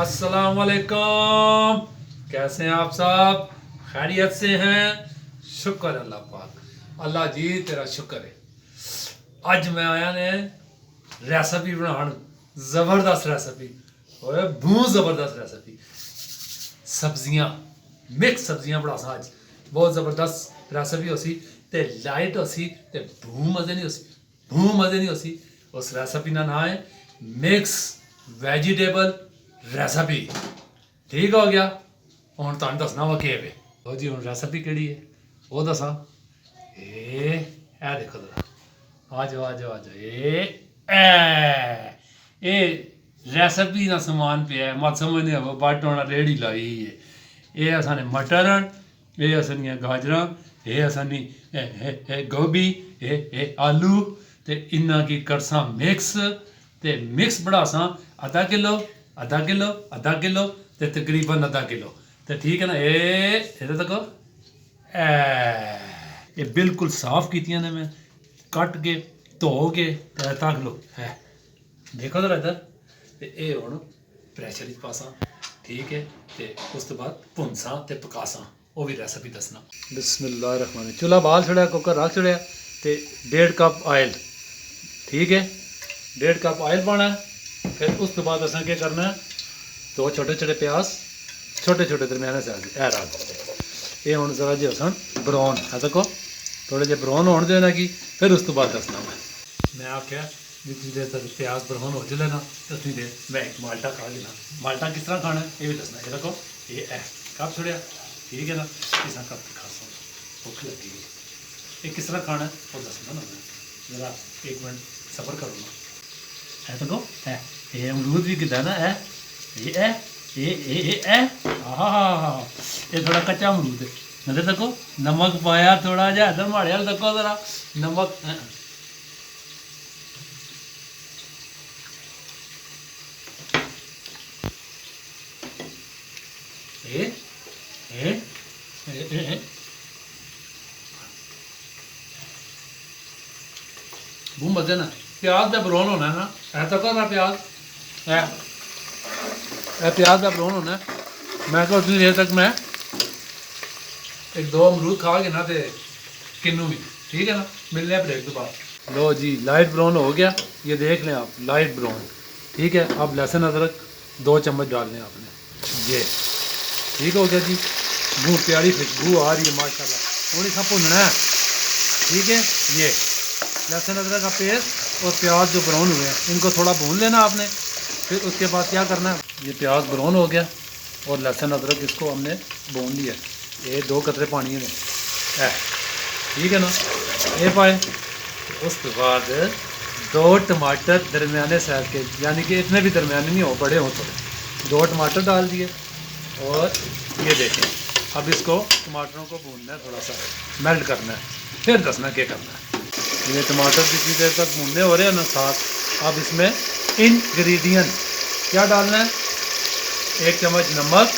अस्सलाम वालेकुम। कैसे हैं आप सब? खैरियत से हैं? शुक्र अल्लाह पाक। अल्लाह जी तेरा शुक्र है। अज मैं आया ने रेसिपी बनाने, जबरदस्त रेसिपी और बहुत जबरदस्त रेसिपी। सब्जियां मिक्स सब्जियां बनासा अज बहुत जबरदस्त रेसिपी होसी ते लाइट होसी ते बहुत मजे नहीं होसी, बहुत मजे नहीं होसी। उस रेसिपी का नाम है मिक्स वैजीटेबल रेसिपी। ठीक हो गया। हूँ तुम दसना वा कि लो जी हूँ रेसिपी केड़ी है वो दसा। ए देखो जरा, आ जाओ आ जाओ आ जाओ। ए रेसिपी का समान पे है, मत समझ नहीं आओ बट होना रेड़ी लाई है। ये असाने मटर हैं, ये असनियाँ गाजर, ये असनी गोभी, ये आलू ते इन्ना की करसा मिक्स ते मिक्स बनासा आधा किलो आधा किलो आधा किलो ते तकरीबन आधा किलो ते ठीक है ना। ये तक ये बिल्कुल साफ कीतियां ने मैं कट के धो के तक लो है। देखो जरा इधर ते ये हुण प्रैशर च पासा। ठीक है ते उस तो बाद भुनसा ते पकासा वो भी रेसिपी दसना। बिस्मिल्लाहिर्रहमान। चूल्हा बाल छड़िया, कुकर रख छड़िया ते 1.5 कप ऑयल। ठीक है 1.5 कप ऑयल पाना है। फिर उस तो बाद असें क्या करना है, 2 छोटे छोटे प्याज छोटे छोटे दरम्याने साइज ए रख ये हुण जरा जे असन ब्राउन है देखो थोड़े जे ब्राउन होने देना कि फिर उस तो बाद दसना मैं आख्या जितनी देर तक प्याज ब्राउन हो जाए ना उतनी देर मैं एक माल्टा खा लेना। माल्टा किस तरह खाना है ये भी दसना। ये देखो ये कप छोड़िया। ठीक है ना, इस कप खा सो भुख लगी है। ये किस तरह खाना है वो दसना ना। जरा 1 मिनट सफ़र करो ना। है तो है ये अमरूद भी कितना ना है ये हाँ ये थोड़ा कच्चा अमरूद है। नजर देखो नमक पाया थोड़ा जा इधर माड़े वाल देखो जरा नमक। बहुत मजे ना प्याज का ब्राउन होना है ना। है तो कर प्याज है प्याज का ब्राउन होना है। मैं तो उतनी देर तक मैं 1-2 अमरूद खा के ना ते किन्नू भी। ठीक है ना, मिलने हैं ब्रेक के बाद। लो जी लाइट ब्राउन हो गया, ये देख लें आप लाइट ब्राउन। ठीक है अब लहसुन अदरक 2 चम्मच डालने आपने। ये ठीक हो गया जी, बहुत प्यारी खुशबू आ रही है माशाल्लाह। थोड़ी सा भुनना है। ठीक है ये लहसुन अदरक का पेस्ट और प्याज जो ब्राउन हुए हैं इनको थोड़ा भून लेना आपने। फिर उसके बाद क्या करना है, ये प्याज ब्राउन हो गया और लहसुन अदरक इसको हमने भून लिया। ये 2 कतरे पानी में ठीक है ना ये पाए। उसके बाद 2 टमाटर दरमियाने साइज के, यानी कि इतने भी दरमियाने नहीं हो बड़े हो थोड़े, 2 टमाटर डाल दिए। और ये देखें अब इसको टमाटरों को भूनना है, थोड़ा सा मेल्ट करना है। फिर दसना क्या करना है। ये टमाटर जितनी देर तक भूनने हो रहे हैं ना साथ, अब इसमें इंग्रेडिएंट क्या डालना है, 1 चम्मच नमक,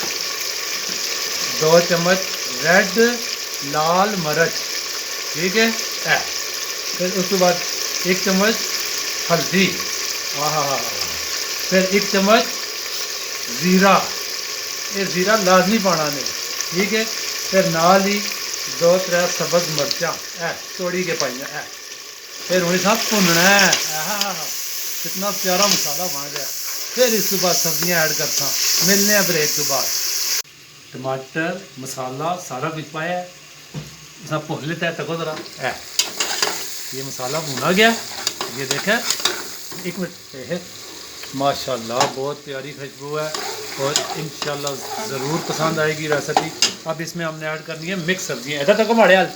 2 चम्मच रेड लाल मिर्च। ठीक है फिर उसके बाद 1 चम्मच हल्दी। फिर 1 चम्मच ज़ीरा, ये ज़ीरा लाजमी पाना नहीं। ठीक है फिर नाल ही 2-3 सब्ज़ मिर्चा तोड़ी के पाइया। फिर उन्हें सब भुनना है। कितना प्यारा मसाला बन गया। फिर इसके बाद सब्जियां ऐड करता। मिलने हैं ब्रेक के बाद। टमाटर मसाला सारा कुछ पाया है, सब भुन लेता है। तको जरा ये मसाला भुना गया। ये देखा 1 मिनट माशाल्लाह बहुत प्यारी खुशबू है और इंशाल्लाह ज़रूर पसंद आएगी रेसिपी। अब इसमें हमने ऐड करनी है मिक्स सब्जियाँ। इधर तक हमारे हाल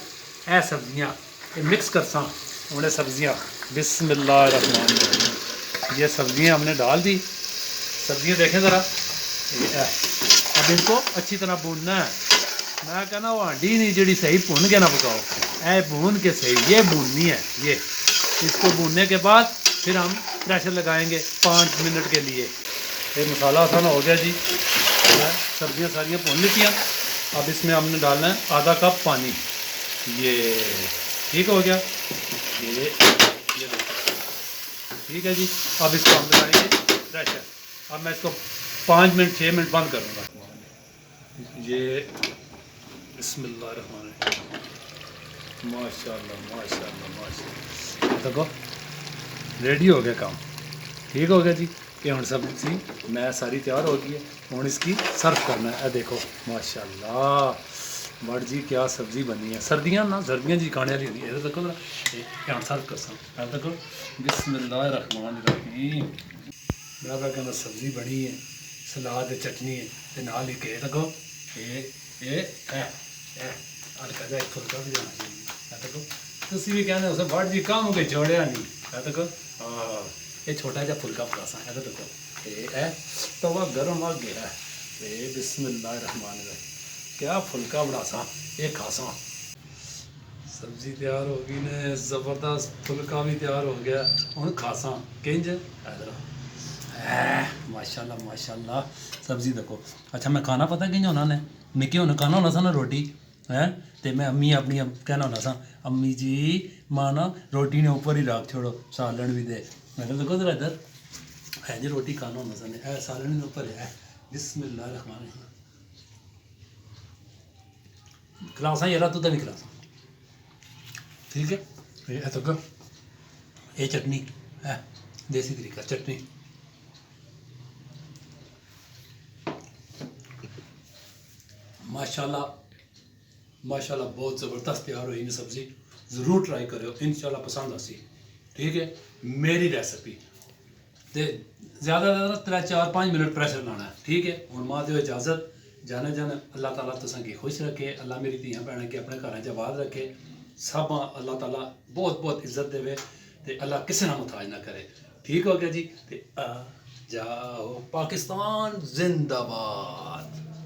है सब्जियाँ ये मिक्स कर सा उन्हें सब्जियाँ। बिस्मिल्लाहिर्रहमानिर्रहीम। ये सब्जियाँ हमने डाल दी। सब्जियाँ देखें ज़रा अब इनको अच्छी तरह भूनना है। मैं कहना वो हांडी नहीं जी सही भुन के ना पकाओ, ऐ भून के सही ये भूननी है। ये इसको भूनने के बाद फिर हम प्रेशर लगाएंगे 5 मिनट के लिए। ये मसाला आसान हो गया जी, सब्जियां सारियां भून लेतियाँ। अब इसमें हमने डालना है आधा कप पानी। ये ठीक हो गया। ये ठीक है जी। अब इसको हम लगाएंगे अब मैं इसको 5 मिनट 6 मिनट बंद करूँगा। ये बिस्मिल्लाहिर्रहमानिर्रहीम, माशाल्लाह माशाल्लाह माशाल्लाह। देखो रेडी हो गया काम, ठीक हो गया जी। कि हम सब्जी मैं सारी तैयार हो गई है, हूँ इसकी सर्व करना है। देखो माशाल्लाह बड़ जी क्या सब्जी बनी है। सर्दियाँ ना सर्दियाँ जी खाने वाली होती है। देखो ना हम सर्व कर सकते। देखो बिस्मिल्लाहिर्रहमानिर्रहीम, बराबर कहना सब्जी बनी है, सलाद चटनी है, ते नाल ही के देखो ये हल्का जा फुलका भी जाना चाहिए। देखो तुम भी कहने उसे बड़ जी काम के जोड़िया नहीं। देखो ये छोटा जा फुलका पकासा है। देखो ये तवा गर्म आ गया है। ये बिस्मिल्लाहिर्रहमानिर्रहीम, क्या फुलका बनासा ये खासा। सब्जी तैयार हो गई ने, ज़बरदस्त फुलका भी तैयार हो गया। हूँ खासा किंज इधर माशाल्लाह माशाल्लाह। सब्जी देखो अच्छा मैं खाना पता कि उन्होंने निके होने खाना होना सा ना रोटी है। तो मैं अम्मी अपनी कहना होना सा अम्मी जी माँ ना रोटी ने ऊपर ही रख छोड़ो सालन भी दे। मैंने देखो जरा इधर है जी रोटी खाना होना सा ने सालन भी ऊपर है। बिस्मिल्लाहिर्रहमानिर्रहीम खिलासा ये रहा तू तो नहीं खिलासा, ठीक है। ये तो ये चटनी है देसी तरीका चटनी। माशाल्लाह माशाल्लाह बहुत ज़बरदस्त तैयार हुई इन सब्ज़ी। ज़रूर ट्राई करो, इंशाल्लाह पसंद आसी, ठीक है। मेरी रेसिपी ते ज़्यादा ज़्यादा 3-4-5 मिनट प्रेशर लाना है, ठीक है। हूँ मां दो इजाज़त, जाने जाने अल्लाह ताला तुसां की खुश रखे। अल्लाह मेरी धियां भैनां के अपने घर च आबाद रखे। सब अल्लाह ताला बहुत बहुत इज्जत देवे ते अल्लाह किसी ना मुताज ना करे, ठीक हो गया जी। ते आ जाओ पाकिस्तान जिंदाबाद।